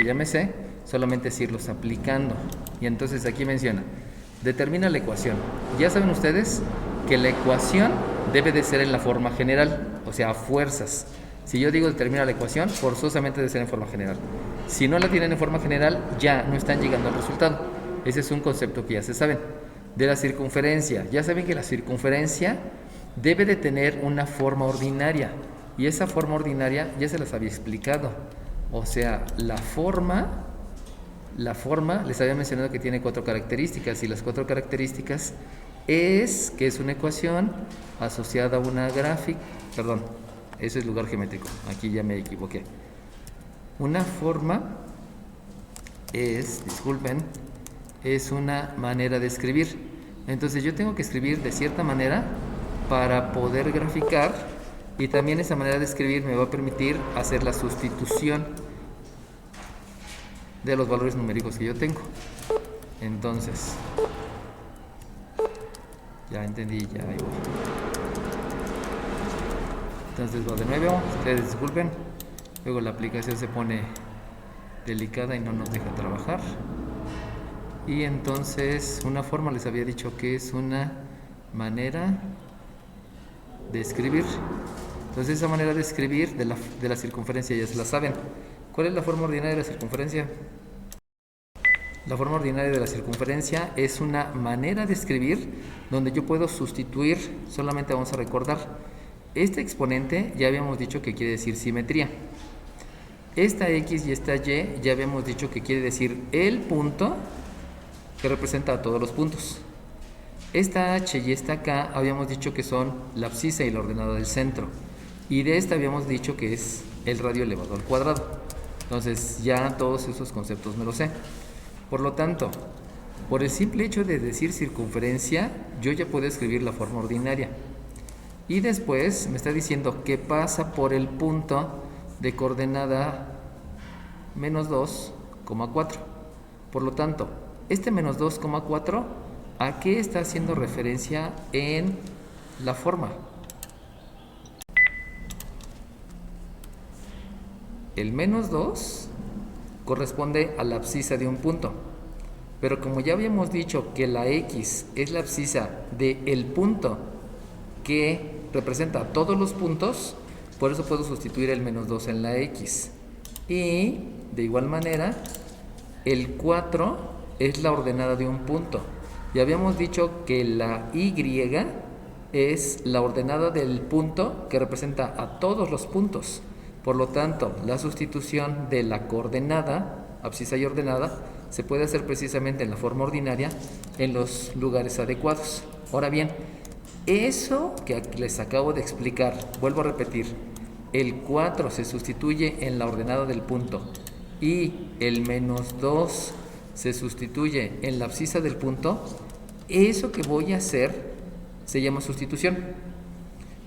que ya me sé, solamente es irlos aplicando. Y entonces aquí menciona, determina la ecuación. Ya saben ustedes que la ecuación debe de ser en la forma general, o sea, a fuerzas. Si yo digo determina la ecuación, forzosamente debe ser en forma general. Si no la tienen en forma general, ya no están llegando al resultado. Ese es un concepto que ya se saben. De la circunferencia, ya saben que la circunferencia debe de tener una forma ordinaria. Y esa forma ordinaria ya se las había explicado. O sea, la forma les había mencionado que tiene 4 características, y las 4 características es que es una ecuación asociada a una gráfica, perdón, eso es lugar geométrico, aquí ya me equivoqué. Una forma disculpen, es una manera de escribir. Entonces yo tengo que escribir de cierta manera para poder graficar, y también esa manera de escribir me va a permitir hacer la sustitución de los valores numéricos que yo tengo. Entonces, ya entendí, ya ahí voy. Entonces va de nuevo, ustedes disculpen. Luego la aplicación se pone delicada y no nos deja trabajar. Y entonces una forma les había dicho que es una manera de escribir. Entonces esa manera de escribir de la circunferencia ya se la saben. ¿Cuál es la forma ordinaria de la circunferencia? La forma ordinaria de la circunferencia es una manera de escribir donde yo puedo sustituir, solamente vamos a recordar, este exponente ya habíamos dicho que quiere decir simetría. Esta X y esta Y ya habíamos dicho que quiere decir el punto que representa a todos los puntos. Esta H y esta K habíamos dicho que son la abscisa y la ordenada del centro. Y de esta habíamos dicho que es el radio elevado al cuadrado. Entonces ya todos esos conceptos me los sé. Por lo tanto, por el simple hecho de decir circunferencia, yo ya puedo escribir la forma ordinaria. Y después me está diciendo que pasa por el punto de coordenada menos 2,4. Por lo tanto, este menos 2,4, ¿a qué está haciendo referencia en la forma? El menos 2 corresponde a la abscisa de un punto. Pero como ya habíamos dicho que la X es la abscisa del punto que representa todos los puntos, por eso puedo sustituir el menos 2 en la X. Y de igual manera, el 4 es la ordenada de un punto. Ya habíamos dicho que la Y es la ordenada del punto que representa a todos los puntos. Por lo tanto, la sustitución de la coordenada, abscisa y ordenada, se puede hacer precisamente en la forma ordinaria en los lugares adecuados. Ahora bien, eso que les acabo de explicar, vuelvo a repetir, el 4 se sustituye en la ordenada del punto y el menos 2 se sustituye en la abscisa del punto, eso que voy a hacer se llama sustitución.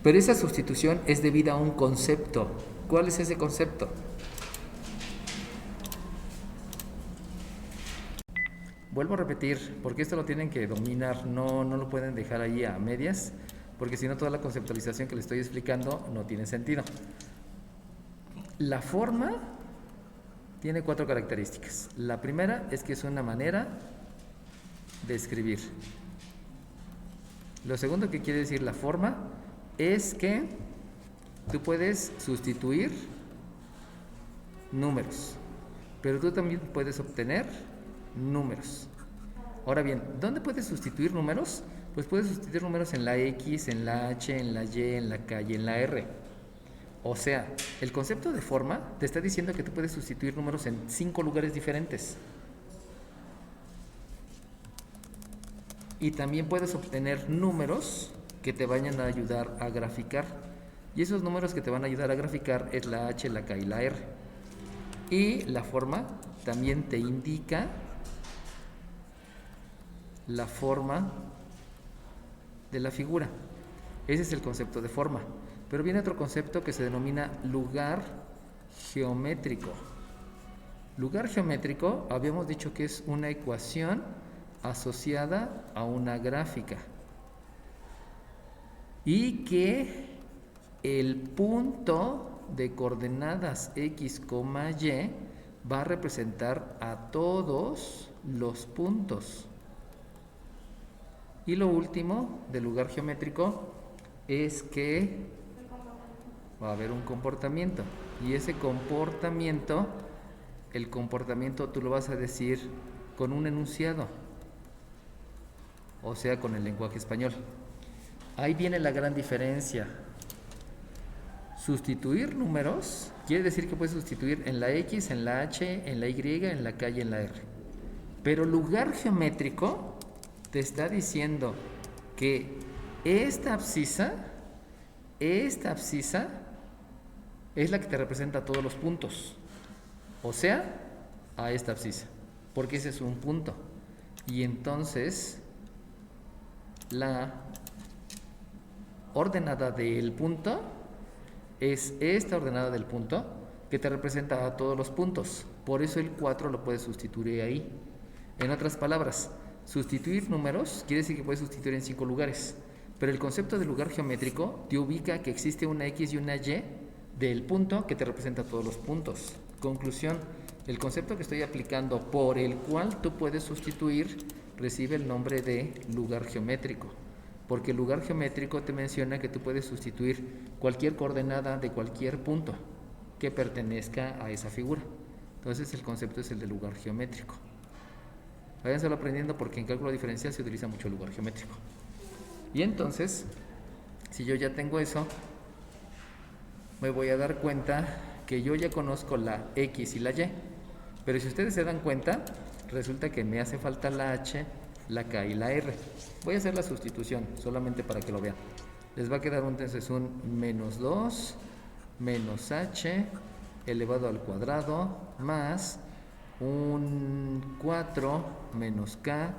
Pero esa sustitución es debida a un concepto. ¿Cuál es ese concepto? Vuelvo a repetir, porque esto lo tienen que dominar, no lo pueden dejar ahí a medias, porque si no toda la conceptualización que les estoy explicando no tiene sentido. La forma tiene 4 características. La primera es que es una manera de escribir. Lo segundo que quiere decir la forma es que tú puedes sustituir números, pero tú también puedes obtener números. Ahora bien, ¿dónde puedes sustituir números? Pues puedes sustituir números en la X, en la H, en la Y, en la K y en la R. O sea, el concepto de forma te está diciendo que tú puedes sustituir números en 5 lugares diferentes. Y también puedes obtener números que te vayan a ayudar a graficar. Y esos números que te van a ayudar a graficar es la H, la K y la R. Y la forma también te indica la forma de la figura. Ese es el concepto de forma. Pero viene otro concepto que se denomina lugar geométrico. Lugar geométrico habíamos dicho que es una ecuación asociada a una gráfica y que el punto de coordenadas X, Y va a representar a todos los puntos. Y lo último del lugar geométrico es que va a haber un comportamiento. Y ese comportamiento, el comportamiento tú lo vas a decir con un enunciado, o sea, con el lenguaje español. Ahí viene la gran diferencia. Sustituir números quiere decir que puedes sustituir en la X, en la H, en la Y, en la K y en la R. Pero lugar geométrico te está diciendo que esta abscisa es la que te representa a todos los puntos. O sea, a esta abscisa. Porque ese es un punto. Y entonces, la ordenada del punto es esta ordenada del punto que te representa a todos los puntos. Por eso el 4 lo puedes sustituir ahí. En otras palabras, sustituir números quiere decir que puedes sustituir en 5 lugares. Pero el concepto de lugar geométrico te ubica que existe una X y una Y del punto que te representa a todos los puntos. Conclusión, el concepto que estoy aplicando por el cual tú puedes sustituir recibe el nombre de lugar geométrico. Porque el lugar geométrico te menciona que tú puedes sustituir cualquier coordenada de cualquier punto que pertenezca a esa figura. Entonces el concepto es el de lugar geométrico. Váyanselo aprendiendo porque en cálculo diferencial se utiliza mucho el lugar geométrico. Y entonces, si yo ya tengo eso, me voy a dar cuenta que yo ya conozco la X y la Y. Pero si ustedes se dan cuenta, resulta que me hace falta la H, la K y la R. Voy a hacer la sustitución, solamente para que lo vean. Les va a quedar entonces un menos 2 menos H elevado al cuadrado más un 4 menos K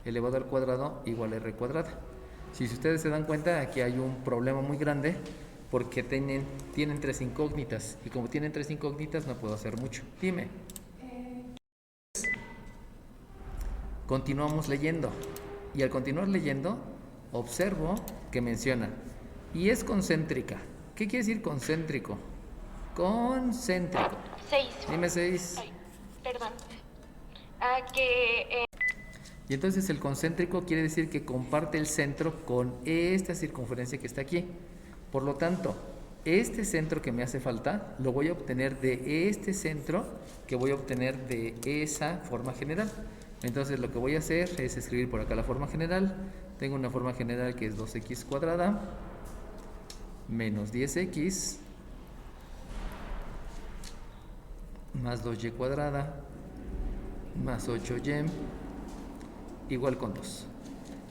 elevado al cuadrado igual a R cuadrada. Si ustedes se dan cuenta, aquí hay un problema muy grande porque tienen 3 incógnitas y como tienen 3 incógnitas no puedo hacer mucho. Dime. Continuamos leyendo y al continuar leyendo observo que menciona y es concéntrica. ¿Qué quiere decir concéntrico? Concéntrico. 6. Dime 6. Ay, perdón. Y entonces el concéntrico quiere decir que comparte el centro con esta circunferencia que está aquí. Por lo tanto, este centro que me hace falta lo voy a obtener de este centro que voy a obtener de esa forma general. Entonces lo que voy a hacer es escribir por acá la forma general. Tengo una forma general que es 2x cuadrada menos 10x más 2y cuadrada más 8y igual con 2.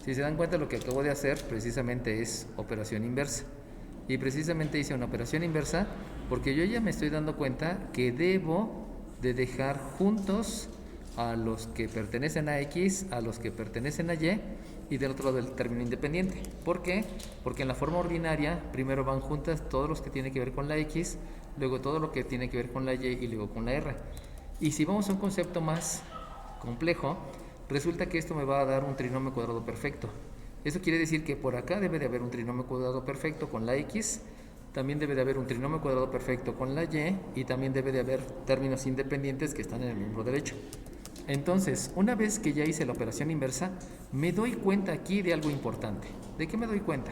Si se dan cuenta, lo que acabo de hacer precisamente es operación inversa. Y precisamente hice una operación inversa porque yo ya me estoy dando cuenta que debo de dejar juntos a los que pertenecen a X, a los que pertenecen a Y y del otro lado el término independiente. ¿Por qué? Porque en la forma ordinaria primero van juntas todos los que tienen que ver con la X, luego todo lo que tiene que ver con la Y y luego con la R. Y si vamos a un concepto más complejo, resulta que esto me va a dar un trinomio cuadrado perfecto. Eso quiere decir que por acá debe de haber un trinomio cuadrado perfecto con la X, también debe de haber un trinomio cuadrado perfecto con la Y y también debe de haber términos independientes que están en el miembro derecho. Entonces, una vez que ya hice la operación inversa, me doy cuenta aquí de algo importante. ¿De qué me doy cuenta?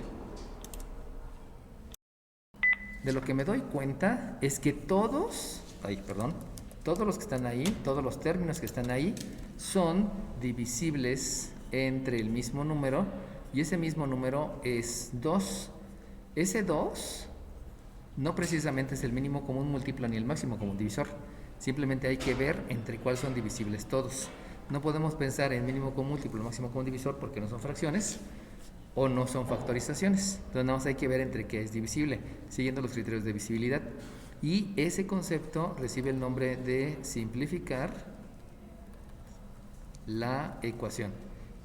De lo que me doy cuenta es que todos los que están ahí, todos los términos que están ahí, son divisibles entre el mismo número y ese mismo número es 2. Ese 2 no precisamente es el mínimo común múltiplo ni el máximo común divisor. Simplemente hay que ver entre cuáles son divisibles todos. No podemos pensar en mínimo común múltiplo, máximo común divisor porque no son fracciones o no son factorizaciones. Entonces nada más hay que ver entre qué es divisible, siguiendo los criterios de divisibilidad. Y ese concepto recibe el nombre de simplificar la ecuación.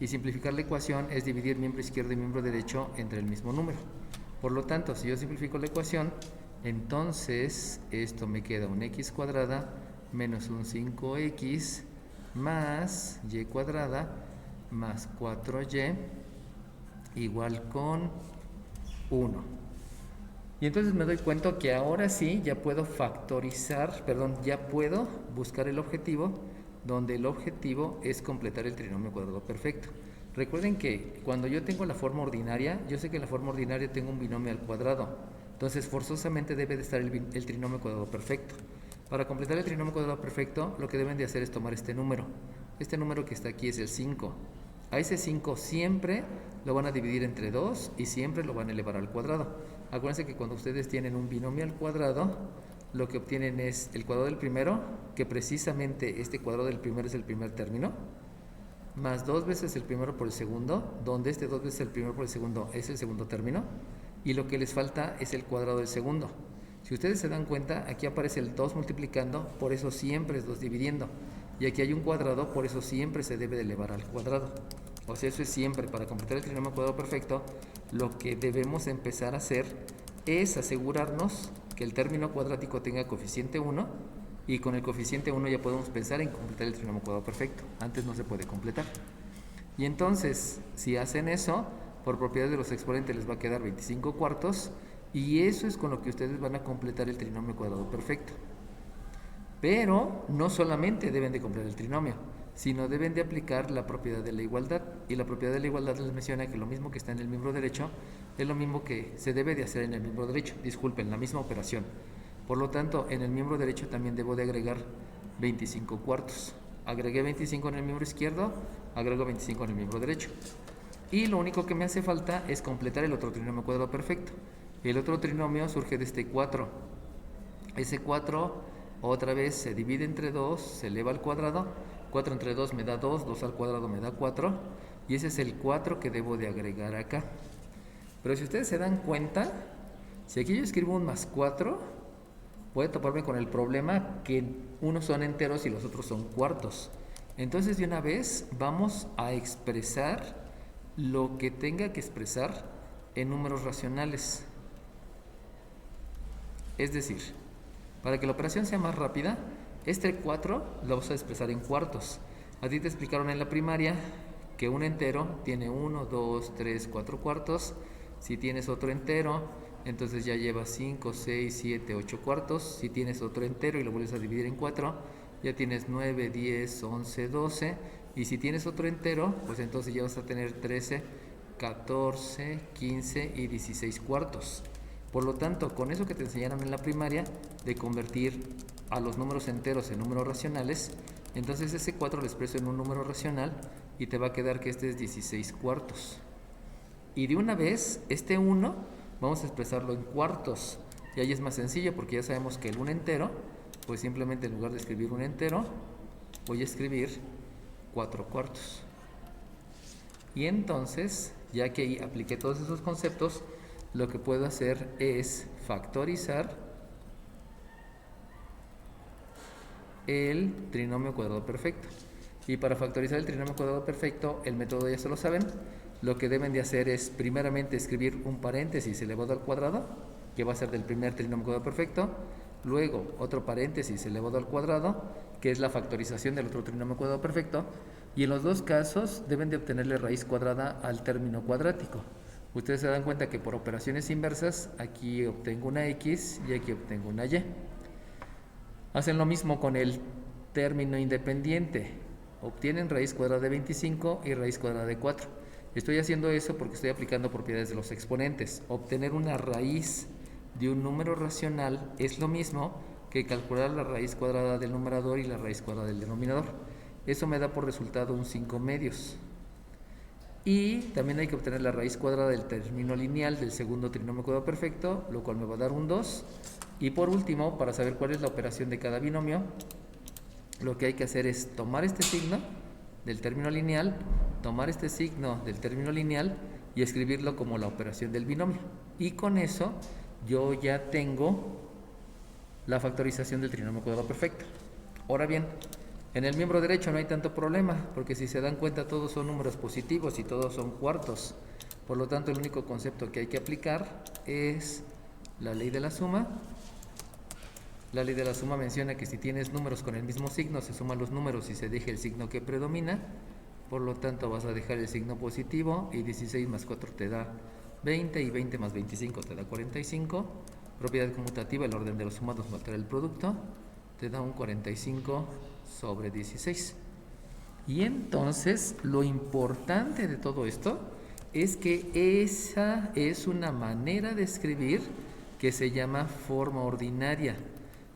Y simplificar la ecuación es dividir miembro izquierdo y miembro derecho entre el mismo número. Por lo tanto, si yo simplifico la ecuación, entonces esto me queda un x cuadrada menos un 5x más y cuadrada más 4y igual con 1. Y entonces me doy cuenta que ahora sí ya puedo factorizar, perdón, ya puedo buscar el objetivo, donde el objetivo es completar el trinomio cuadrado perfecto. Recuerden que cuando yo tengo la forma ordinaria, yo sé que en la forma ordinaria tengo un binomio al cuadrado. Entonces forzosamente debe de estar el trinomio cuadrado perfecto. Para completar el trinomio cuadrado perfecto, lo que deben de hacer es tomar este número. Este número que está aquí es el 5. A ese 5 siempre lo van a dividir entre 2 y siempre lo van a elevar al cuadrado. Acuérdense que cuando ustedes tienen un binomio al cuadrado, lo que obtienen es el cuadrado del primero, que precisamente este cuadrado del primero es el primer término, más 2 veces el primero por el segundo, donde este 2 veces el primero por el segundo es el segundo término, y lo que les falta es el cuadrado del segundo. Si ustedes se dan cuenta, aquí aparece el 2 multiplicando, por eso siempre es 2 dividiendo. Y aquí hay un cuadrado, por eso siempre se debe de elevar al cuadrado. O sea, eso es siempre. Para completar el trinomio cuadrado perfecto, lo que debemos empezar a hacer es asegurarnos que el término cuadrático tenga coeficiente 1, y con el coeficiente 1 ya podemos pensar en completar el trinomio cuadrado perfecto. Antes no se puede completar. Y entonces, si hacen eso, por propiedad de los exponentes les va a quedar 25 cuartos, y eso es con lo que ustedes van a completar el trinomio cuadrado perfecto. Pero no solamente deben de completar el trinomio, sino deben de aplicar la propiedad de la igualdad. Y la propiedad de la igualdad les menciona que lo mismo que está en el miembro derecho es lo mismo que se debe de hacer en el miembro derecho. Disculpen, la misma operación. Por lo tanto, en el miembro derecho también debo de agregar 25 cuartos. Agregué 25 en el miembro izquierdo, agrego 25 en el miembro derecho. Y lo único que me hace falta es completar el otro trinomio cuadrado perfecto. El otro trinomio surge de este 4. Ese 4 otra vez se divide entre 2, se eleva al cuadrado. 4 entre 2 me da 2, 2 al cuadrado me da 4. Y ese es el 4 que debo de agregar acá. Pero si ustedes se dan cuenta, si aquí yo escribo un más 4, voy a toparme con el problema que unos son enteros y los otros son cuartos. Entonces de una vez vamos a expresar lo que tenga que expresar en números racionales. Es decir, para que la operación sea más rápida, este 4 lo vas a expresar en cuartos. A ti te explicaron en la primaria que un entero tiene 1, 2, 3, 4 cuartos. Si tienes otro entero, entonces ya llevas 5, 6, 7, 8 cuartos. Si tienes otro entero y lo vuelves a dividir en 4, ya tienes 9, 10, 11, 12. Y si tienes otro entero, pues entonces ya vas a tener 13, 14, 15 y 16 cuartos. Por lo tanto, con eso que te enseñaron en la primaria, de convertir a los números enteros en números racionales, entonces ese 4 lo expreso en un número racional y te va a quedar que este es 16 cuartos. Y de una vez, este 1 vamos a expresarlo en cuartos. Y ahí es más sencillo porque ya sabemos que el 1 entero, pues simplemente en lugar de escribir un entero, voy a escribir 4 cuartos. Y entonces, ya que ahí apliqué todos esos conceptos, lo que puedo hacer es factorizar el trinomio cuadrado perfecto. Y para factorizar el trinomio cuadrado perfecto, el método ya se lo saben. Lo que deben de hacer es primeramente escribir un paréntesis elevado al cuadrado, que va a ser del primer trinomio cuadrado perfecto. Luego otro paréntesis elevado al cuadrado, que es la factorización del otro trinomio cuadrado perfecto. Y en los dos casos deben de obtenerle raíz cuadrada al término cuadrático. Ustedes se dan cuenta que por operaciones inversas, aquí obtengo una X y aquí obtengo una Y. Hacen lo mismo con el término independiente. Obtienen raíz cuadrada de 25 y raíz cuadrada de 4. Estoy haciendo eso porque estoy aplicando propiedades de los exponentes. Obtener una raíz de un número racional es lo mismo que calcular la raíz cuadrada del numerador y la raíz cuadrada del denominador. Eso me da por resultado un 5 medios. Y también hay que obtener la raíz cuadrada del término lineal del segundo trinomio cuadrado perfecto, lo cual me va a dar un 2. Y por último, para saber cuál es la operación de cada binomio, lo que hay que hacer es tomar este signo del término lineal, tomar este signo del término lineal y escribirlo como la operación del binomio. Y con eso yo ya tengo la factorización del trinomio cuadrado perfecto. Ahora bien, en el miembro derecho no hay tanto problema, porque si se dan cuenta todos son números positivos y todos son cuartos. Por lo tanto, el único concepto que hay que aplicar es la ley de la suma. La ley de la suma menciona que si tienes números con el mismo signo, se suman los números y se deja el signo que predomina. Por lo tanto, vas a dejar el signo positivo y 16 más 4 te da 20 y 20 más 25 te da 45. Propiedad conmutativa, el orden de los sumados no altera el producto, te da un 45 sobre 16. Y entonces lo importante de todo esto es que esa es una manera de escribir que se llama forma ordinaria.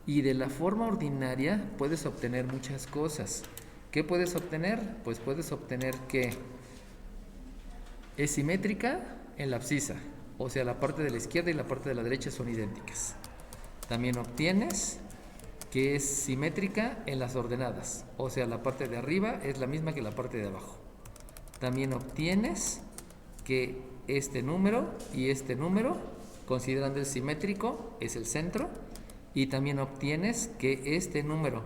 Y de la forma ordinaria puedes obtener muchas cosas. ¿Qué puedes obtener? Pues puedes obtener que es simétrica en la abscisa, o sea, la parte de la izquierda y la parte de la derecha son idénticas. También obtienes que es simétrica en las ordenadas, o sea, la parte de arriba es la misma que la parte de abajo. También obtienes que este número y este número, considerando el simétrico, es el centro. Y también obtienes que este número,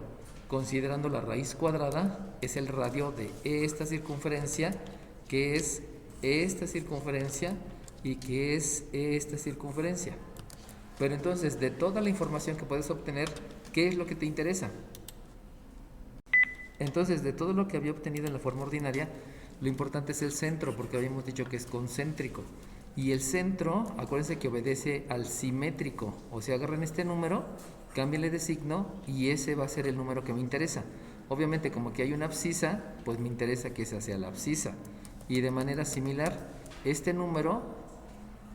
considerando la raíz cuadrada, es el radio de esta circunferencia, que es esta circunferencia y que es esta circunferencia. Pero entonces, de toda la información que puedes obtener, ¿qué es lo que te interesa? Entonces, de todo lo que había obtenido en la forma ordinaria, lo importante es el centro, porque habíamos dicho que es concéntrico. Y el centro, acuérdense que obedece al simétrico. O sea, agarren este número, cámbienle de signo y ese va a ser el número que me interesa. Obviamente, como que hay una abscisa, pues me interesa que esa sea la abscisa. Y de manera similar, este número,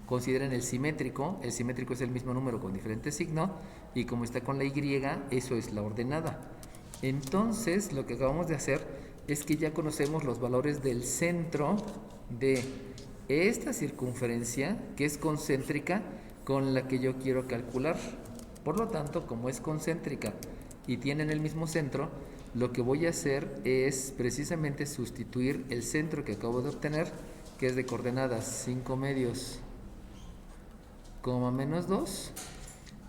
consideren el simétrico es el mismo número con diferente signo, y como está con la Y, eso es la ordenada. Entonces, lo que acabamos de hacer es que ya conocemos los valores del centro de esta circunferencia, que es concéntrica, con la que yo quiero calcular. Por lo tanto, como es concéntrica y tienen el mismo centro, lo que voy a hacer es precisamente sustituir el centro que acabo de obtener, que es de coordenadas 5 medios, menos 2.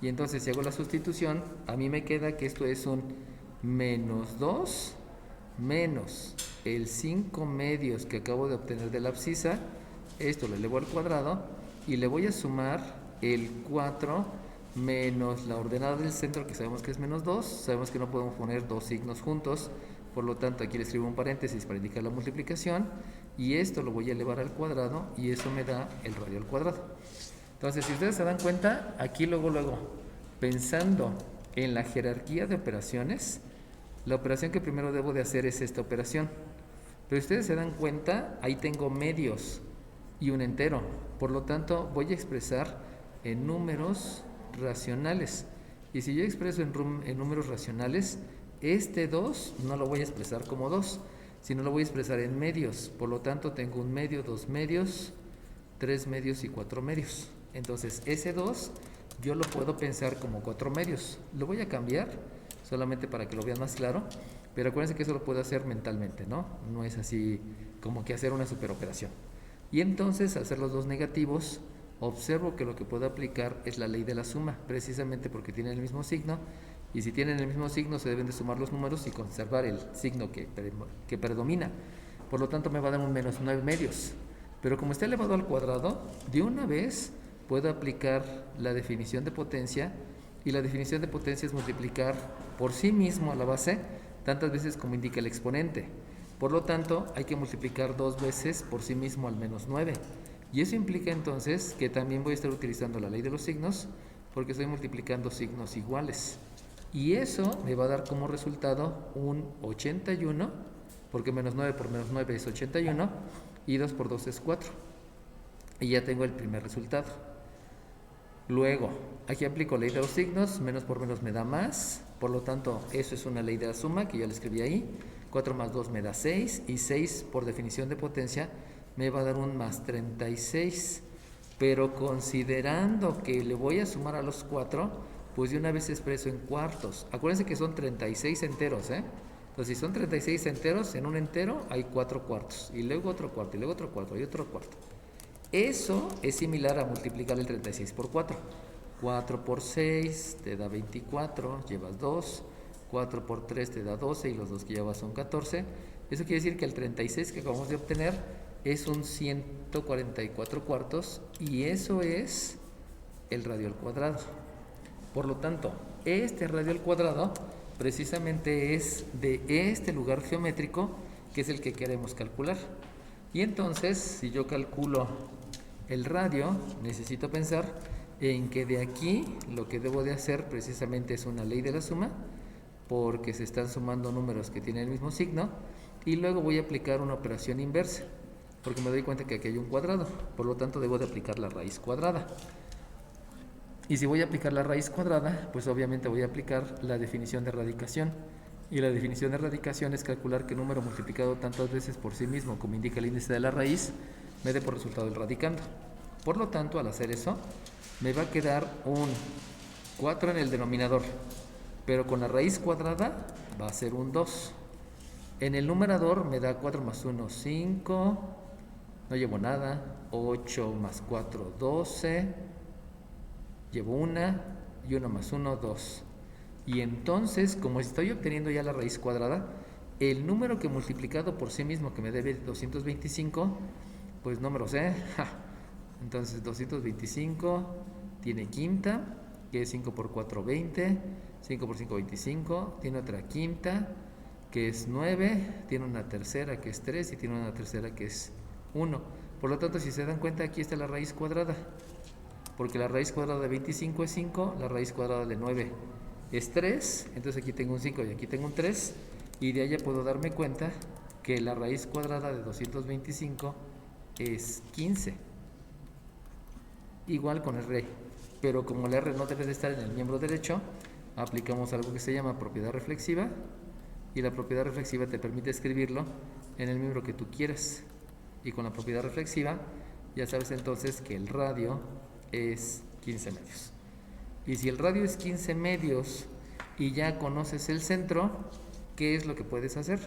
Y entonces, si hago la sustitución, a mí me queda que esto es un menos 2 menos el 5 medios que acabo de obtener de la abscisa. Esto lo elevo al cuadrado y le voy a sumar el 4 menos la ordenada del centro, que sabemos que es menos 2. Sabemos que no podemos poner dos signos juntos, por lo tanto aquí le escribo un paréntesis para indicar la multiplicación, y esto lo voy a elevar al cuadrado y eso me da el radio al cuadrado. Entonces, si ustedes se dan cuenta, aquí luego, pensando en la jerarquía de operaciones, la operación que primero debo de hacer es esta operación. Pero si ustedes se dan cuenta, ahí tengo medios y un entero. Por lo tanto, voy a expresar en números racionales. Y si yo expreso en números racionales, este 2 no lo voy a expresar como 2, sino lo voy a expresar en medios. Por lo tanto, tengo un medio, 2 medios, 3 medios y 4 medios. Entonces, ese 2 yo lo puedo pensar como 4 medios. Lo voy a cambiar solamente para que lo vean más claro, pero acuérdense que eso lo puedo hacer mentalmente, ¿no? No es así como que hacer una superoperación. Y entonces, al hacer los dos negativos, observo que lo que puedo aplicar es la ley de la suma, precisamente porque tienen el mismo signo, y si tienen el mismo signo se deben de sumar los números y conservar el signo que predomina. Por lo tanto, me va a dar un menos 9 medios. Pero como está elevado al cuadrado, de una vez puedo aplicar la definición de potencia, y la definición de potencia es multiplicar por sí mismo a la base tantas veces como indica el exponente. Por lo tanto, hay que multiplicar 2 veces por sí mismo al menos 9. Y eso implica entonces que también voy a estar utilizando la ley de los signos, porque estoy multiplicando signos iguales. Y eso me va a dar como resultado un 81, porque menos 9 por menos 9 es 81, y 2 por 2 es 4. Y ya tengo el primer resultado. Luego, aquí aplico ley de los signos, menos por menos me da más, por lo tanto, eso es una ley de la suma que ya le escribí ahí. 4 más 2 me da 6, y 6 por definición de potencia me va a dar un más 36. Pero considerando que le voy a sumar a los 4, pues de una vez expreso en cuartos. Acuérdense que son 36 enteros, Entonces, si son 36 enteros, en un entero hay 4 cuartos, y luego otro cuarto, y luego otro cuarto, y otro cuarto. Eso es similar a multiplicar el 36 por 4. 4 por 6 te da 24, llevas 2. 4 por 3 te da 12 y los 2 que llevas son 14. Eso quiere decir que el 36 que acabamos de obtener es un 144 cuartos, y eso es el radio al cuadrado. Por lo tanto, este radio al cuadrado precisamente es de este lugar geométrico, que es el que queremos calcular. Y entonces, si yo calculo el radio necesito pensar en que de aquí lo que debo de hacer precisamente es una ley de la suma, porque se están sumando números que tienen el mismo signo, y luego voy a aplicar una operación inversa, porque me doy cuenta que aquí hay un cuadrado, por lo tanto debo de aplicar la raíz cuadrada. Y si voy a aplicar la raíz cuadrada, pues obviamente voy a aplicar la definición de radicación. Y la definición de radicación es calcular que número multiplicado tantas veces por sí mismo, como indica el índice de la raíz, me dé por resultado el radicando. Por lo tanto, al hacer eso, me va a quedar un 4 en el denominador, pero con la raíz cuadrada va a ser un 2. En el numerador me da 4 más 1, 5, no llevo nada, 8 más 4, 12, llevo una, y 1 más 1, 2. Y entonces, como estoy obteniendo ya la raíz cuadrada, el número que multiplicado por sí mismo que me debe 225, pues no me lo sé. Entonces 225 tiene quinta, que es 5 por 4, 20, 5 por 5, 25, tiene otra quinta, que es 9, tiene una tercera que es 3 y tiene una tercera que es 1. Por lo tanto, si se dan cuenta, aquí está la raíz cuadrada, porque la raíz cuadrada de 25 es 5, la raíz cuadrada de 9 es 3, entonces aquí tengo un 5 y aquí tengo un 3, y de ahí ya puedo darme cuenta que la raíz cuadrada de 225 es 15. Igual con R, pero como el R no debe de estar en el miembro derecho, aplicamos algo que se llama propiedad reflexiva, y la propiedad reflexiva te permite escribirlo en el miembro que tú quieras. Y con la propiedad reflexiva ya sabes entonces que el radio es 15 medios. Y si el radio es 15 medios y ya conoces el centro, ¿qué es lo que puedes hacer?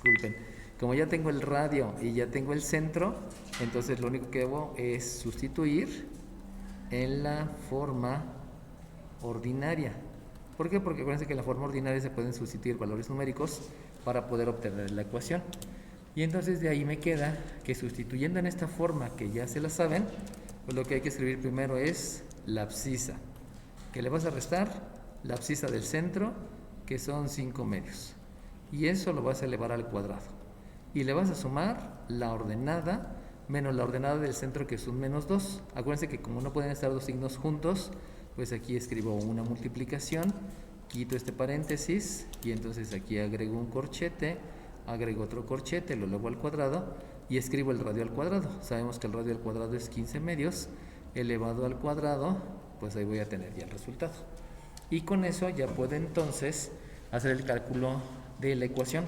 Disculpen, como ya tengo el radio y ya tengo el centro, entonces lo único que debo es sustituir en la forma ordinaria. ¿Por qué? Porque acuérdense que en la forma ordinaria se pueden sustituir valores numéricos para poder obtener la ecuación. Y entonces de ahí me queda que sustituyendo en esta forma que ya se la saben, pues lo que hay que escribir primero es la abscisa, que le vas a restar la abscisa del centro, que son 5 medios, y eso lo vas a elevar al cuadrado, y le vas a sumar la ordenada menos la ordenada del centro, que es un menos 2. Acuérdense que como no pueden estar dos signos juntos, pues aquí escribo una multiplicación, quito este paréntesis y entonces aquí agrego un corchete, agrego otro corchete, lo elevo al cuadrado y escribo el radio al cuadrado. Sabemos que el radio al cuadrado es 15 medios, elevado al cuadrado, pues ahí voy a tener ya el resultado. Y con eso ya puedo entonces hacer el cálculo de la ecuación.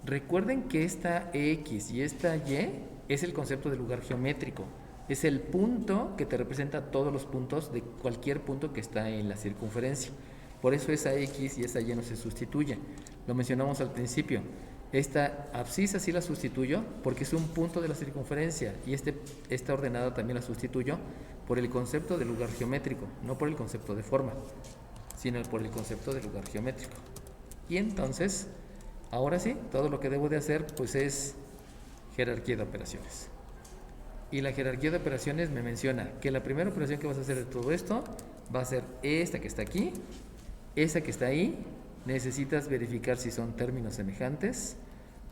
Recuerden que esta X y esta Y es el concepto de lugar geométrico. Es el punto que te representa todos los puntos de cualquier punto que está en la circunferencia. Por eso esa X y esa Y no se sustituyen. Lo mencionamos al principio. Esta abscisa sí la sustituyo porque es un punto de la circunferencia, y esta ordenada también la sustituyo por el concepto de lugar geométrico, no por el concepto de forma, sino por el concepto de lugar geométrico. Y entonces, ahora sí, todo lo que debo de hacer pues es jerarquía de operaciones. Y la jerarquía de operaciones me menciona que la primera operación que vas a hacer de todo esto va a ser esta que está aquí, esa que está ahí. Necesitas verificar si son términos semejantes.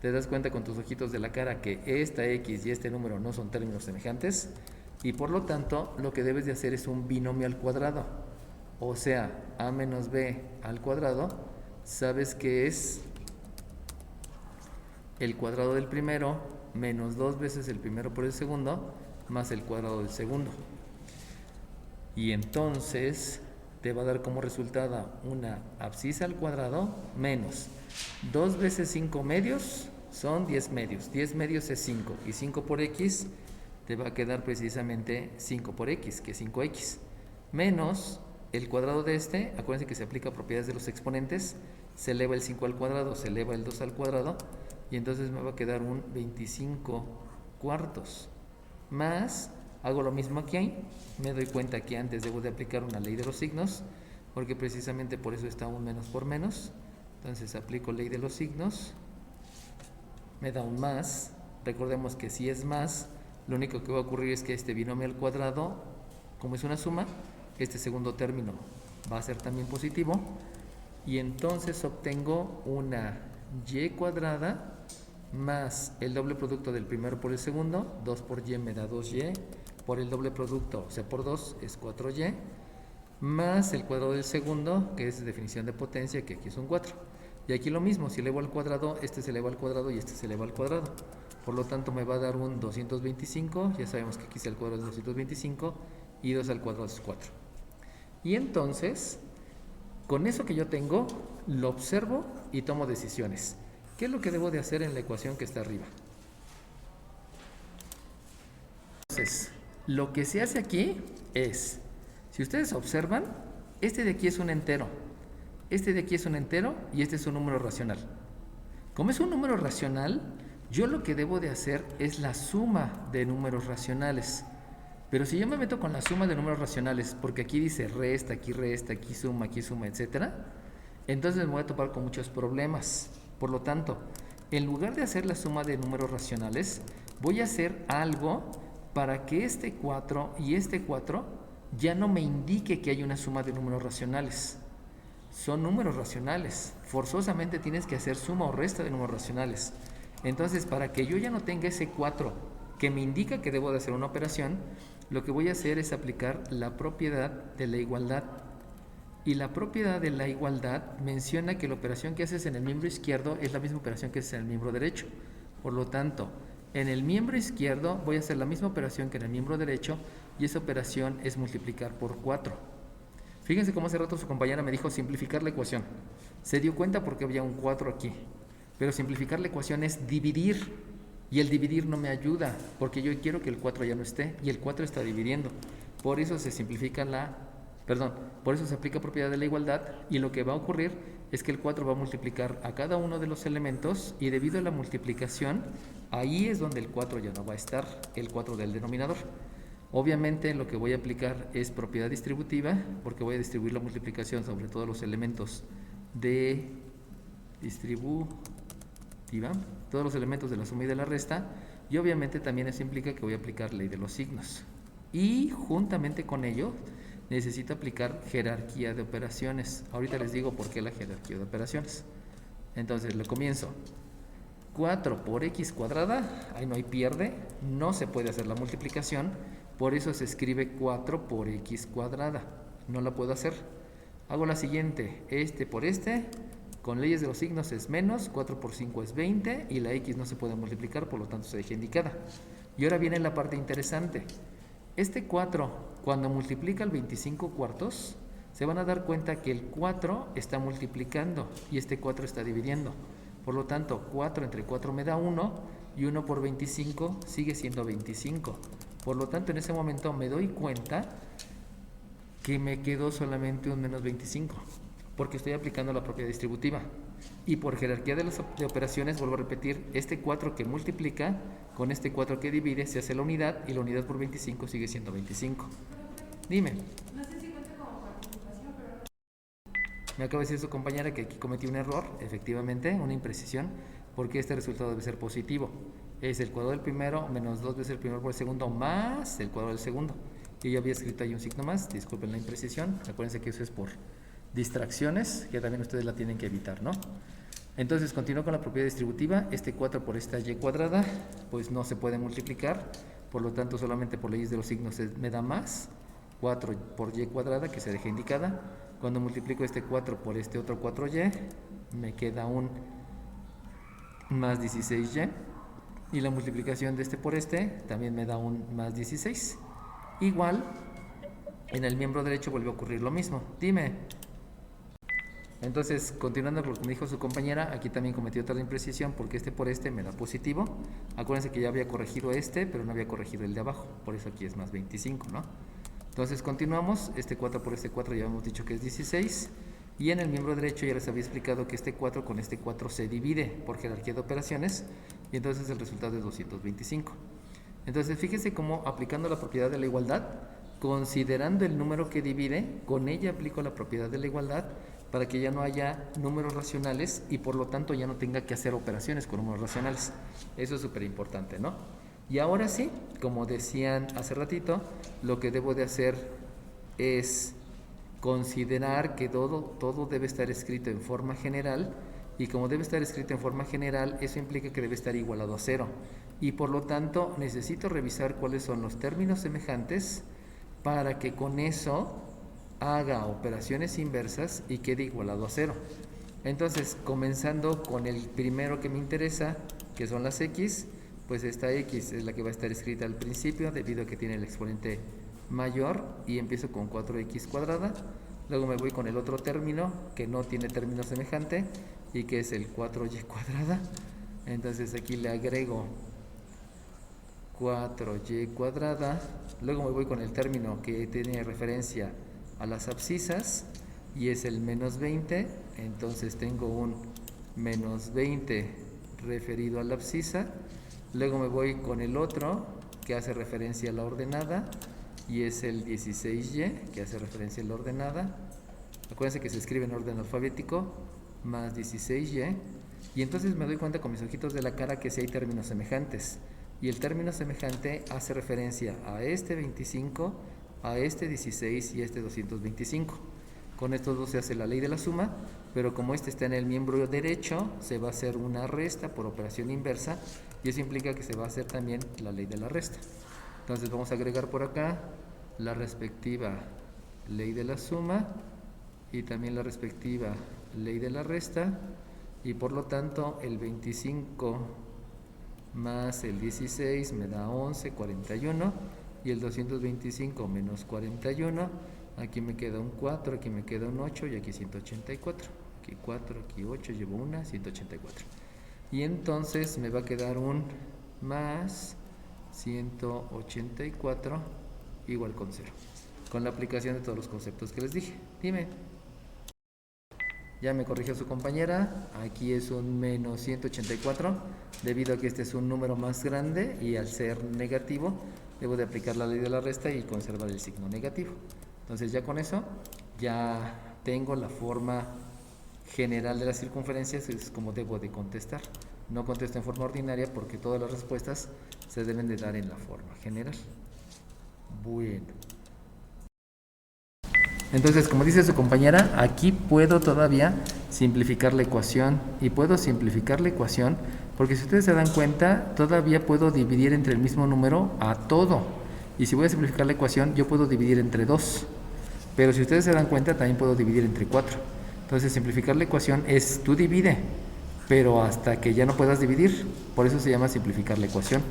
Te das cuenta con tus ojitos de la cara que esta X y este número no son términos semejantes, y por lo tanto lo que debes de hacer es un binomio al cuadrado, o sea, a menos b al cuadrado. Sabes que es el cuadrado del primero menos 2 veces el primero por el segundo más el cuadrado del segundo, y entonces te va a dar como resultado una abscisa al cuadrado menos 2 veces 5 medios son 10 medios. 10 medios es 5, y 5 por x te va a quedar precisamente 5 por x, que es 5x, menos el cuadrado de este. Acuérdense que se aplica propiedades de los exponentes, se eleva el 5 al cuadrado, se eleva el 2 al cuadrado, y entonces me va a quedar un 25 cuartos, más, hago lo mismo aquí, me doy cuenta que antes debo de aplicar una ley de los signos, porque precisamente por eso está un menos por menos. Entonces aplico ley de los signos, me da un más. Recordemos que si es más, lo único que va a ocurrir es que este binomio al cuadrado, como es una suma, este segundo término va a ser también positivo, y entonces obtengo una y cuadrada más el doble producto del primero por el segundo, 2 por y me da 2y, por el doble producto, o sea, por 2 es 4y, más el cuadrado del segundo, que es definición de potencia, que aquí es un 4. Y aquí lo mismo, si elevo al cuadrado, este se eleva al cuadrado y este se eleva al cuadrado. Por lo tanto me va a dar un 225, ya sabemos que aquí el cuadrado es 225, y 2 al cuadrado es 4. Y entonces, con eso que yo tengo, lo observo y tomo decisiones. ¿Qué es lo que debo de hacer en la ecuación que está arriba? Entonces, lo que se hace aquí es, si ustedes observan, este de aquí es un entero, este de aquí es un entero y este es un número racional. Como es un número racional, yo lo que debo de hacer es la suma de números racionales. Pero si yo me meto con la suma de números racionales, porque aquí dice resta, aquí suma, etc., entonces me voy a topar con muchos problemas. Por lo tanto, en lugar de hacer la suma de números racionales, voy a hacer algo para que este 4 y este 4 ya no me indique que hay una suma de números racionales. Son números racionales. Forzosamente tienes que hacer suma o resta de números racionales. Entonces, para que yo ya no tenga ese 4 que me indica que debo de hacer una operación, lo que voy a hacer es aplicar la propiedad de la igualdad. Y la propiedad de la igualdad menciona que la operación que haces en el miembro izquierdo es la misma operación que haces en el miembro derecho. Por lo tanto, en el miembro izquierdo voy a hacer la misma operación que en el miembro derecho, y esa operación es multiplicar por 4. Fíjense cómo hace rato su compañera me dijo simplificar la ecuación. Se dio cuenta porque había un 4 aquí. Pero simplificar la ecuación es dividir. Y el dividir no me ayuda, porque yo quiero que el 4 ya no esté, y el 4 está dividiendo. Por eso se simplifica por eso se aplica propiedad de la igualdad, y lo que va a ocurrir es que el 4 va a multiplicar a cada uno de los elementos, y debido a la multiplicación, ahí es donde el 4 ya no va a estar, el 4 del denominador. Obviamente lo que voy a aplicar es propiedad distributiva, porque voy a distribuir la multiplicación sobre todos los elementos de distributiva, todos los elementos de la suma y de la resta, y obviamente también eso implica que voy a aplicar ley de los signos. Y juntamente con ello necesito aplicar jerarquía de operaciones. Ahorita les digo por qué la jerarquía de operaciones. Entonces lo comienzo. 4 por x cuadrada, ahí no hay pierde, no se puede hacer la multiplicación, por eso se escribe 4 por x cuadrada, no la puedo hacer. Hago la siguiente, este por este, con leyes de los signos es menos, 4 por 5 es 20, y la x no se puede multiplicar, por lo tanto se deja indicada. Y ahora viene la parte interesante. Este 4, cuando multiplica el 25 cuartos, se van a dar cuenta que el 4 está multiplicando y este 4 está dividiendo. Por lo tanto, 4 entre 4 me da 1, y 1 por 25 sigue siendo 25. Por lo tanto, en ese momento me doy cuenta que me quedó solamente un menos 25, porque estoy aplicando la propiedad distributiva. Y por jerarquía de operaciones, vuelvo a repetir, este 4 que multiplica con este 4 que divide se hace la unidad, y la unidad por 25 sigue siendo 25. Dime. No sé si cuenta como participación, pero... Me acaba de decir su compañera que aquí cometí un error, efectivamente, una imprecisión, porque este resultado debe ser positivo. Es el cuadrado del primero menos 2 veces el primero por el segundo más el cuadrado del segundo. Y yo había escrito ahí un signo más, disculpen la imprecisión, acuérdense que eso es por distracciones, que también ustedes la tienen que evitar, ¿no? Entonces continúo con la propiedad distributiva. Este 4 por esta y cuadrada, pues no se puede multiplicar, por lo tanto solamente por leyes de los signos me da más, 4 por y cuadrada, que se deja indicada. Cuando multiplico este 4 por este otro 4y, me queda un más 16y, y la multiplicación de este por este también me da un más 16. Igual, en el miembro derecho vuelve a ocurrir lo mismo. Dime. Entonces, continuando con lo que me dijo su compañera, aquí también cometí otra imprecisión, porque este por este me da positivo. Acuérdense que ya había corregido este, pero no había corregido el de abajo, por eso aquí es más 25, ¿no? Entonces continuamos, este 4 por este 4 ya hemos dicho que es 16, y en el miembro derecho ya les había explicado que este 4 con este 4 se divide por jerarquía de operaciones, y entonces el resultado es 225. Entonces fíjense cómo, aplicando la propiedad de la igualdad, considerando el número que divide, con ella aplico la propiedad de la igualdad para que ya no haya números racionales y por lo tanto ya no tenga que hacer operaciones con números racionales. Eso es súper importante, ¿no? Y ahora sí, como decían hace ratito, lo que debo de hacer es considerar que todo debe estar escrito en forma general, y como debe estar escrito en forma general, eso implica que debe estar igualado a 0. Y por lo tanto necesito revisar cuáles son los términos semejantes para que con eso haga operaciones inversas y quede igualado a 0. Entonces, comenzando con el primero que me interesa, que son las x, pues esta x es la que va a estar escrita al principio debido a que tiene el exponente mayor, y empiezo con 4x cuadrada. Luego me voy con el otro término que no tiene término semejante y que es el 4y cuadrada. Entonces aquí le agrego 4y cuadrada. Luego me voy con el término que tiene referencia a las abscisas y es el menos 20. Entonces tengo un menos 20 referido a la abscisa. Luego me voy con el otro que hace referencia a la ordenada y es el 16y, que hace referencia a la ordenada. Acuérdense que se escribe en orden alfabético, más 16y. Y entonces me doy cuenta con mis ojitos de la cara que sí hay términos semejantes. Y el término semejante hace referencia a este 25, a este 16 y a este 225. Con estos dos se hace la ley de la suma, pero como este está en el miembro derecho, se va a hacer una resta por operación inversa, y eso implica que se va a hacer también la ley de la resta. Entonces vamos a agregar por acá la respectiva ley de la suma y también la respectiva ley de la resta, y por lo tanto el 25 más el 16 me da 11, 41, y el 225 menos 41, aquí me queda un 4, aquí me queda un 8 y aquí 184. Aquí 4, aquí 8, llevo una, 184. Y entonces me va a quedar un más 184 igual con 0, con la aplicación de todos los conceptos que les dije. Dime. Ya me corrigió su compañera, aquí es un menos 184, debido a que este es un número más grande y al ser negativo debo de aplicar la ley de la resta y conservar el signo negativo. Entonces ya con eso ya tengo la forma general de las circunferencias, es como debo de contestar. No contesto en forma ordinaria porque todas las respuestas se deben de dar en la forma general. Bueno. Entonces, como dice su compañera, aquí puedo todavía simplificar la ecuación, y puedo simplificar la ecuación porque si ustedes se dan cuenta, todavía puedo dividir entre el mismo número a todo, y si voy a simplificar la ecuación, yo puedo dividir entre 2, pero si ustedes se dan cuenta, también puedo dividir entre 4. Entonces, simplificar la ecuación es tú divide, pero hasta que ya no puedas dividir, por eso se llama simplificar la ecuación.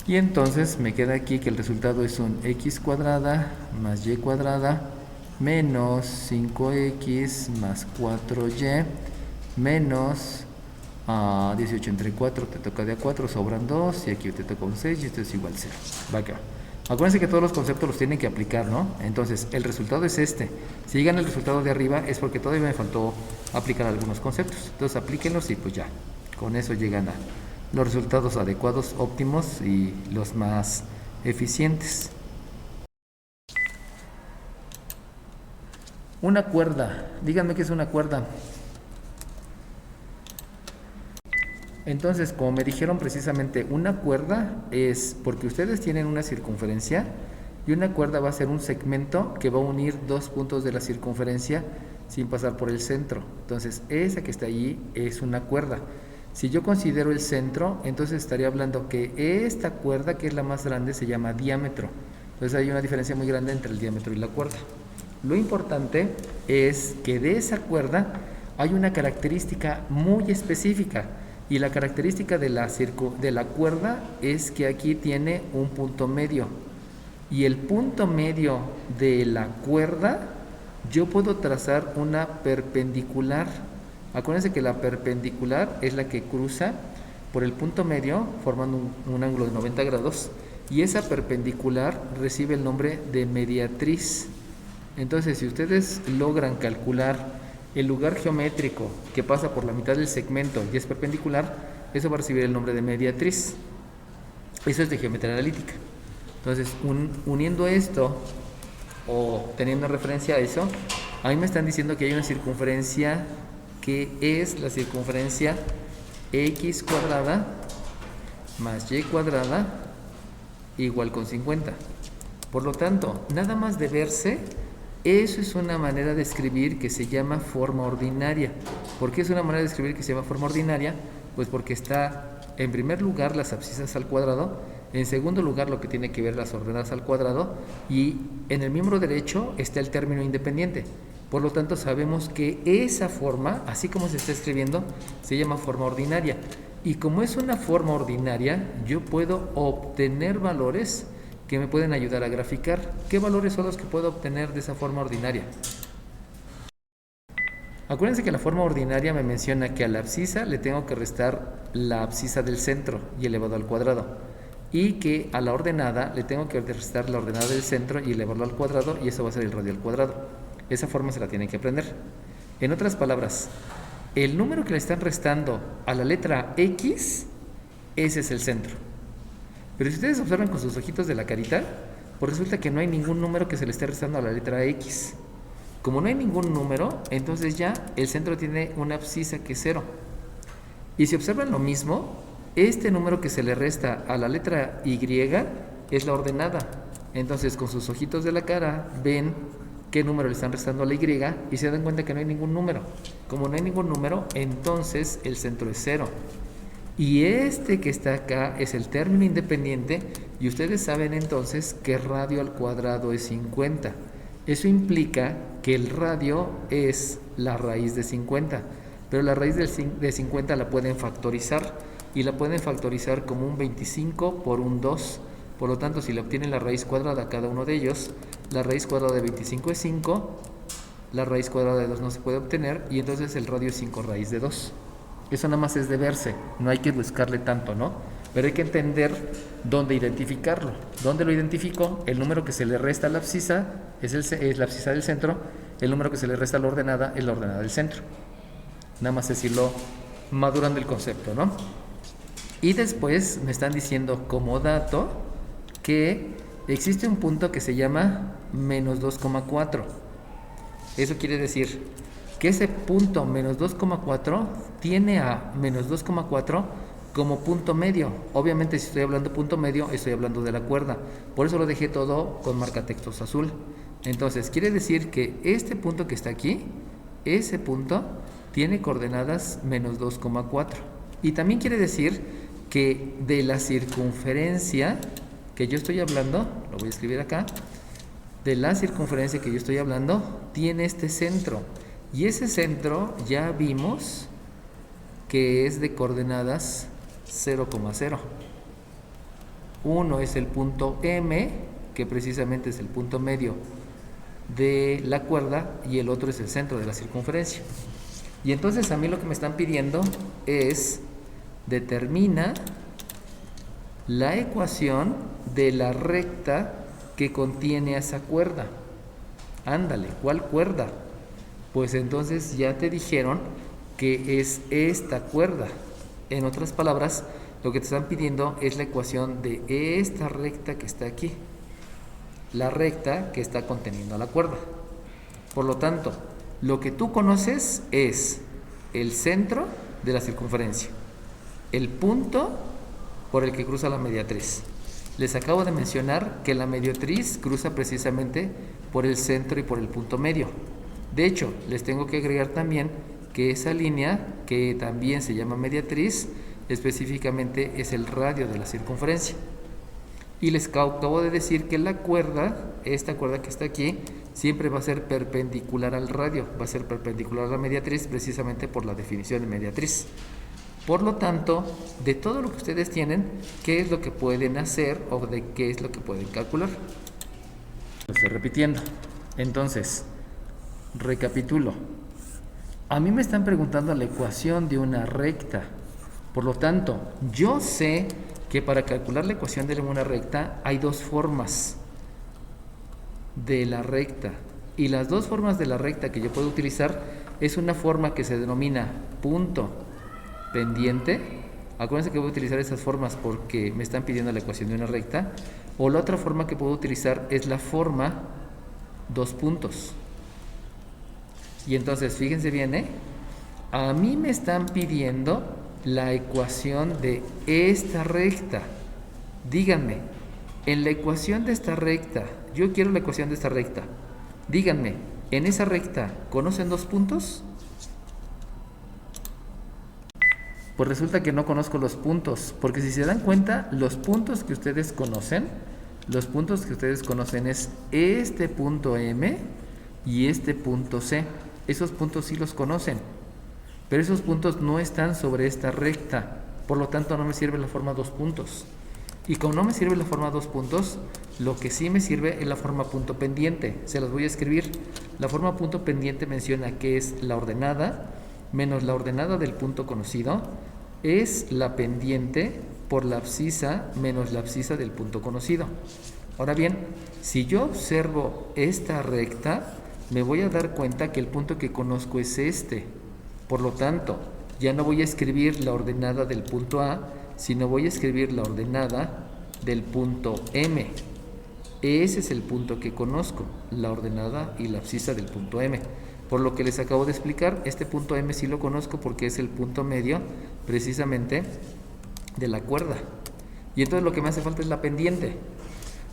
Y entonces me queda aquí que el resultado es un x cuadrada más y cuadrada menos 5x más 4y menos 18 entre 4, te toca de a 4, sobran 2, y aquí te toca un 6 y esto es igual a 0. Va acá. Acuérdense que todos los conceptos los tienen que aplicar, ¿no? Entonces, el resultado es este. Si llegan el resultado de arriba es porque todavía me faltó aplicar algunos conceptos. Entonces, aplíquenlos y pues ya, con eso llegan a los resultados adecuados, óptimos y los más eficientes. Una cuerda. Díganme qué es una cuerda. Entonces, como me dijeron precisamente, una cuerda es porque ustedes tienen una circunferencia y una cuerda va a ser un segmento que va a unir dos puntos de la circunferencia sin pasar por el centro. Entonces, esa que está allí es una cuerda. Si yo considero el centro, entonces estaría hablando que esta cuerda, que es la más grande, se llama diámetro. Entonces hay una diferencia muy grande entre el diámetro y la cuerda. Lo importante es que de esa cuerda hay una característica muy específica, y la característica de la cuerda es que aquí tiene un punto medio, y el punto medio de la cuerda yo puedo trazar una perpendicular. Acuérdense que la perpendicular es la que cruza por el punto medio formando un ángulo de 90 grados, y esa perpendicular recibe el nombre de mediatriz. Entonces, si ustedes logran calcular el lugar geométrico que pasa por la mitad del segmento y es perpendicular, eso va a recibir el nombre de mediatriz. Eso es de geometría analítica. Entonces, uniendo esto o teniendo referencia a eso, a mí me están diciendo que hay una circunferencia que es la circunferencia x cuadrada más y cuadrada igual con 50. Por lo tanto, nada más de verse, Eso es una manera de escribir que se llama forma ordinaria. ¿Por qué es una manera de escribir que se llama forma ordinaria? Pues porque está, en primer lugar, las abscisas al cuadrado, en segundo lugar, lo que tiene que ver las ordenadas al cuadrado, y en el miembro derecho está el término independiente. Por lo tanto, sabemos que esa forma, así como se está escribiendo, se llama forma ordinaria. Y como es una forma ordinaria, yo puedo obtener valores que me pueden ayudar a graficar. ¿Qué valores son los que puedo obtener de esa forma ordinaria? Acuérdense que la forma ordinaria me menciona que a la abscisa le tengo que restar la abscisa del centro y elevado al cuadrado. Y que a la ordenada le tengo que restar la ordenada del centro y elevarlo al cuadrado, y eso va a ser el radio al cuadrado. Esa forma se la tienen que aprender. En otras palabras, el número que le están restando a la letra X, ese es el centro. Pero si ustedes observan con sus ojitos de la carita, pues resulta que no hay ningún número que se le esté restando a la letra X. Como no hay ningún número, entonces ya el centro tiene una abscisa que es 0. Y si observan lo mismo, este número que se le resta a la letra Y es la ordenada. Entonces con sus ojitos de la cara ven qué número le están restando a la Y y se dan cuenta que no hay ningún número. Como no hay ningún número, entonces el centro es 0. Y este que está acá es el término independiente, y ustedes saben entonces que radio al cuadrado es 50. Eso implica que el radio es la raíz de 50, pero la raíz de 50 la pueden factorizar, y la pueden factorizar como un 25 por un 2. Por lo tanto, si le obtienen la raíz cuadrada a cada uno de ellos, la raíz cuadrada de 25 es 5, la raíz cuadrada de 2 no se puede obtener, y entonces el radio es 5 raíz de 2. Eso nada más es de verse, no hay que buscarle tanto, ¿no? Pero hay que entender dónde identificarlo. ¿Dónde lo identifico? El número que se le resta a la abscisa es la abscisa del centro, el número que se le resta a la ordenada es la ordenada del centro. Nada más es irlo madurando el concepto, ¿no? Y después me están diciendo como dato que existe un punto que se llama menos 2,4. Eso quiere decir que ese punto menos 2,4 tiene a menos 2,4 como punto medio. Obviamente si estoy hablando de punto medio, estoy hablando de la cuerda. Por eso lo dejé todo con marcatextos azul. Entonces quiere decir que este punto que está aquí, ese punto tiene coordenadas menos 2,4. Y también quiere decir que de la circunferencia que yo estoy hablando, lo voy a escribir acá, de la circunferencia que yo estoy hablando, tiene este centro. Y ese centro ya vimos que es de coordenadas 0,0. Uno es el punto M, que precisamente es el punto medio de la cuerda, y el otro es el centro de la circunferencia. Y entonces a mí lo que me están pidiendo es determina la ecuación de la recta que contiene a esa cuerda. Ándale, ¿cuál cuerda? Pues entonces ya te dijeron que es esta cuerda. En otras palabras, lo que te están pidiendo es la ecuación de esta recta que está aquí, la recta que está conteniendo a la cuerda. Por lo tanto, lo que tú conoces es el centro de la circunferencia, el punto por el que cruza la mediatriz. Les acabo de mencionar que la mediatriz cruza precisamente por el centro y por el punto medio. De hecho, les tengo que agregar también que esa línea, que también se llama mediatriz, específicamente es el radio de la circunferencia. Y les acabo de decir que la cuerda, esta cuerda que está aquí, siempre va a ser perpendicular al radio, va a ser perpendicular a la mediatriz precisamente por la definición de mediatriz. Por lo tanto, de todo lo que ustedes tienen, ¿qué es lo que pueden hacer o de qué es lo que pueden calcular? Lo estoy repitiendo. Entonces, recapitulo. A mí me están preguntando la ecuación de una recta. Por lo tanto, yo sé que para calcular la ecuación de una recta hay dos formas de la recta. Y las dos formas de la recta que yo puedo utilizar es una forma que se denomina punto pendiente. Acuérdense que voy a utilizar esas formas porque me están pidiendo la ecuación de una recta. O la otra forma que puedo utilizar es la forma dos puntos. Y entonces, fíjense bien, a mí me están pidiendo la ecuación de esta recta. Díganme, en la ecuación de esta recta, yo quiero la ecuación de esta recta. Díganme, ¿en esa recta conocen 2 puntos? Pues resulta que no conozco los puntos, porque si se dan cuenta, los puntos que ustedes conocen es este punto M y este punto C. Esos puntos sí los conocen, pero esos puntos no están sobre esta recta, por lo tanto no me sirve la forma 2 puntos. Y como no me sirve la forma 2 puntos, lo que sí me sirve es la forma punto pendiente. Se las voy a escribir. La forma punto pendiente menciona que es la ordenada menos la ordenada del punto conocido es la pendiente por la abscisa menos la abscisa del punto conocido. Ahora bien, si yo observo esta recta, me voy a dar cuenta que el punto que conozco es este. Por lo tanto, ya no voy a escribir la ordenada del punto A, sino voy a escribir la ordenada del punto M. Ese es el punto que conozco, la ordenada y la abscisa del punto M. Por lo que les acabo de explicar, este punto M sí lo conozco porque es el punto medio precisamente de la cuerda. Y entonces lo que me hace falta es la pendiente.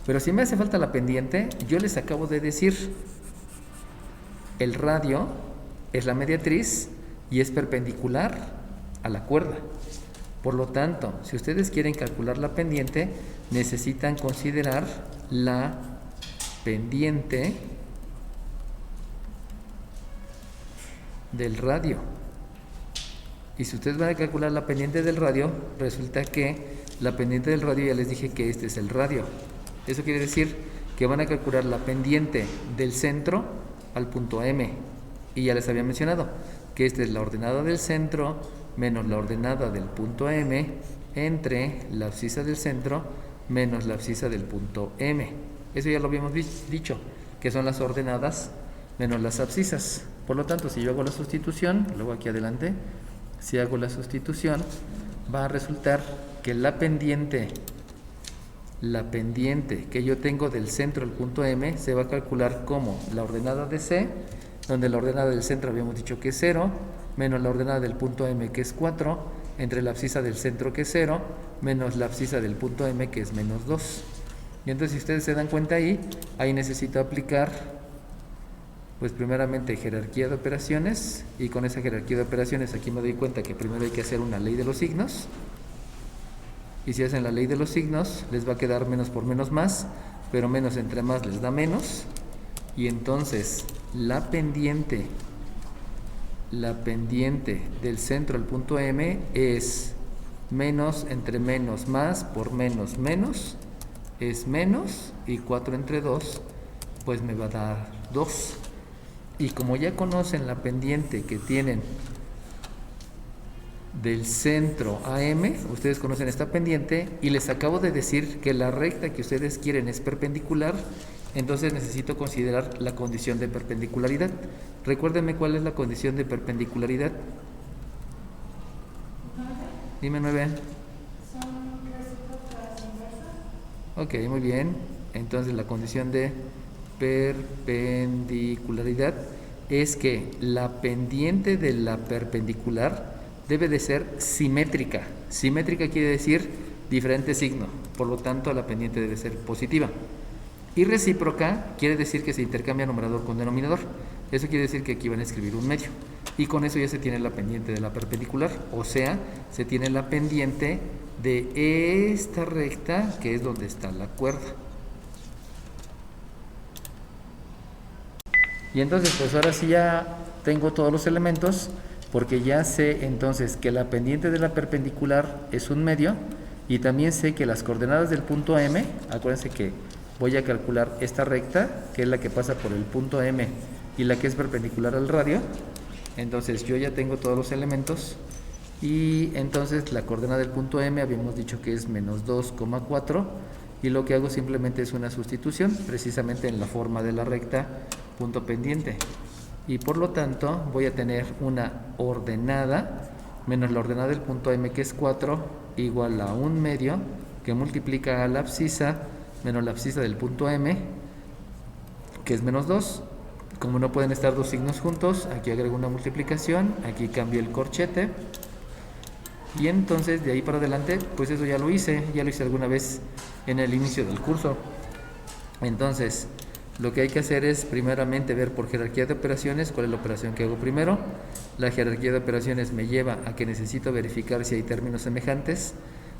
Pero si me hace falta la pendiente, yo les acabo de decir, el radio es la mediatriz y es perpendicular a la cuerda. Por lo tanto, si ustedes quieren calcular la pendiente, necesitan considerar la pendiente del radio. Y si ustedes van a calcular la pendiente del radio, resulta que la pendiente del radio, ya les dije que este es el radio. Eso quiere decir que van a calcular la pendiente del centro al punto M. Y ya les había mencionado que esta es la ordenada del centro menos la ordenada del punto M entre la abscisa del centro menos la abscisa del punto M. Eso ya lo habíamos dicho, que son las ordenadas menos las abscisas. Por lo tanto, si yo hago la sustitución, luego aquí adelante, si hago la sustitución, va a resultar que la pendiente que yo tengo del centro al punto M se va a calcular como la ordenada de C, donde la ordenada del centro habíamos dicho que es 0, menos la ordenada del punto M que es 4, entre la abscisa del centro que es 0, menos la abscisa del punto M que es menos 2. Y entonces si ustedes se dan cuenta ahí necesito aplicar pues primeramente jerarquía de operaciones, y con esa jerarquía de operaciones aquí me doy cuenta que primero hay que hacer una ley de los signos, y si hacen la ley de los signos les va a quedar menos por menos más, pero menos entre más les da menos, y entonces la pendiente del centro al punto M es menos entre menos más por menos menos es menos, y 4 entre 2 pues me va a dar 2. Y como ya conocen la pendiente que tienen del centro a M, ustedes conocen esta pendiente, y les acabo de decir que la recta que ustedes quieren es perpendicular, entonces necesito considerar la condición de perpendicularidad. Recuérdenme cuál es la condición de perpendicularidad. Dime, 9. Ok, muy bien. Entonces la condición de perpendicularidad es que la pendiente de la perpendicular debe de ser simétrica. Simétrica quiere decir diferente signo, por lo tanto la pendiente debe ser positiva. Y recíproca quiere decir que se intercambia numerador con denominador. Eso quiere decir que aquí van a escribir un medio. Y con eso ya se tiene la pendiente de la perpendicular, o sea, se tiene la pendiente de esta recta que es donde está la cuerda. Y entonces pues ahora sí ya tengo todos los elementos, porque ya sé entonces que la pendiente de la perpendicular es un medio, y también sé que las coordenadas del punto M, acuérdense que voy a calcular esta recta, que es la que pasa por el punto M y la que es perpendicular al radio. Entonces yo ya tengo todos los elementos, y entonces la coordenada del punto M habíamos dicho que es menos 2,4, y lo que hago simplemente es una sustitución precisamente en la forma de la recta punto pendiente, y por lo tanto voy a tener una ordenada menos la ordenada del punto M que es 4 igual a un medio que multiplica a la abscisa menos la abscisa del punto M que es menos 2. Como no pueden estar dos signos juntos, aquí agrego una multiplicación, aquí cambio el corchete, y entonces de ahí para adelante pues eso ya lo hice alguna vez en el inicio del curso. Entonces Lo que hay que hacer es primeramente ver por jerarquía de operaciones cuál es la operación que hago primero. La jerarquía de operaciones me lleva a que necesito verificar si hay términos semejantes.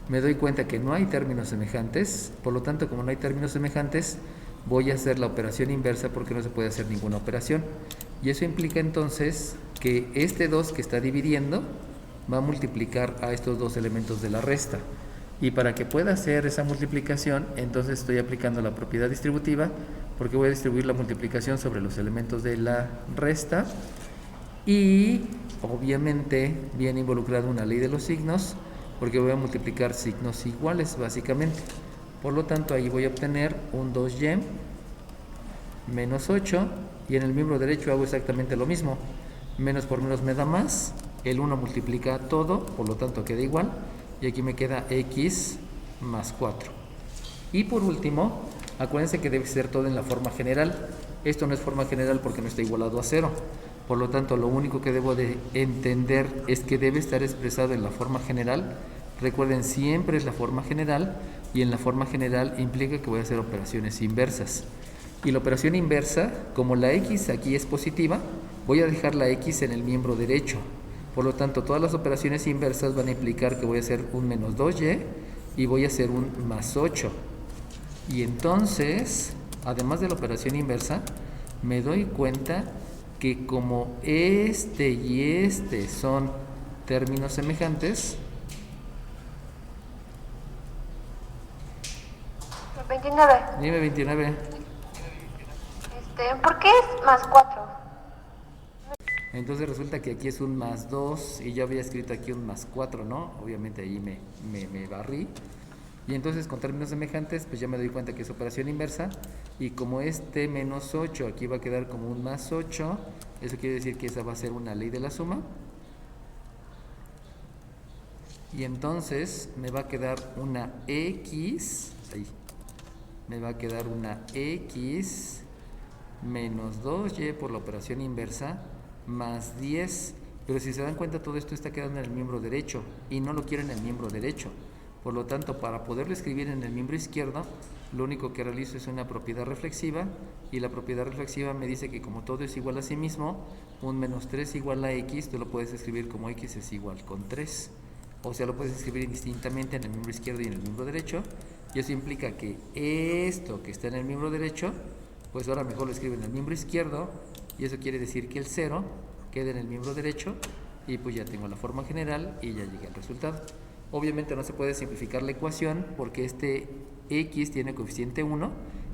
Me doy cuenta que no hay términos semejantes, por lo tanto, como no hay términos semejantes, voy a hacer la operación inversa porque no se puede hacer ninguna operación. Y eso implica entonces que este 2 que está dividiendo va a multiplicar a estos dos elementos de la resta. Y para que pueda hacer esa multiplicación, entonces estoy aplicando la propiedad distributiva, porque voy a distribuir la multiplicación sobre los elementos de la resta. Y obviamente viene involucrada una ley de los signos, porque voy a multiplicar signos iguales básicamente. Por lo tanto, ahí voy a obtener un 2y menos 8, y en el miembro derecho hago exactamente lo mismo. Menos por menos me da más, el 1 multiplica todo, por lo tanto queda igual, y aquí me queda x más 4. Y por último, acuérdense que debe ser todo en la forma general. Esto no es forma general porque no está igualado a 0. Por lo tanto, lo único que debo de entender es que debe estar expresado en la forma general. Recuerden, siempre es la forma general, y en la forma general implica que voy a hacer operaciones inversas. Y la operación inversa, como la x aquí es positiva, voy a dejar la x en el miembro derecho. Por lo tanto, todas las operaciones inversas van a implicar que voy a hacer un menos 2y y voy a hacer un más 8. Y entonces, además de la operación inversa, me doy cuenta que como este y este son términos semejantes. 29. Dime 29. ¿Por qué es más 4? Entonces resulta que aquí es un más 2 y yo había escrito aquí un más 4, ¿no? Obviamente ahí me barrí. Y entonces con términos semejantes, pues ya me doy cuenta que es operación inversa. Y como este menos 8 aquí va a quedar como un más 8, eso quiere decir que esa va a ser una ley de la suma. Y entonces me va a quedar una x, ahí, me va a quedar una x menos 2y por la operación inversa más 10. Pero si se dan cuenta, todo esto está quedando en el miembro derecho y no lo quiero en el miembro derecho. Por lo tanto, para poderlo escribir en el miembro izquierdo, lo único que realizo es una propiedad reflexiva, y la propiedad reflexiva me dice que como todo es igual a sí mismo, un menos 3 igual a x, tú lo puedes escribir como x es igual con 3. O sea, lo puedes escribir indistintamente en el miembro izquierdo y en el miembro derecho, y eso implica que esto que está en el miembro derecho, pues ahora mejor lo escribo en el miembro izquierdo, y eso quiere decir que el 0 queda en el miembro derecho, y pues ya tengo la forma general y ya llegué al resultado. Obviamente no se puede simplificar la ecuación porque este x tiene coeficiente 1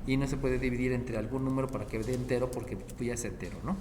y no se puede dividir entre algún número para que dé entero porque pues ya es entero, ¿no?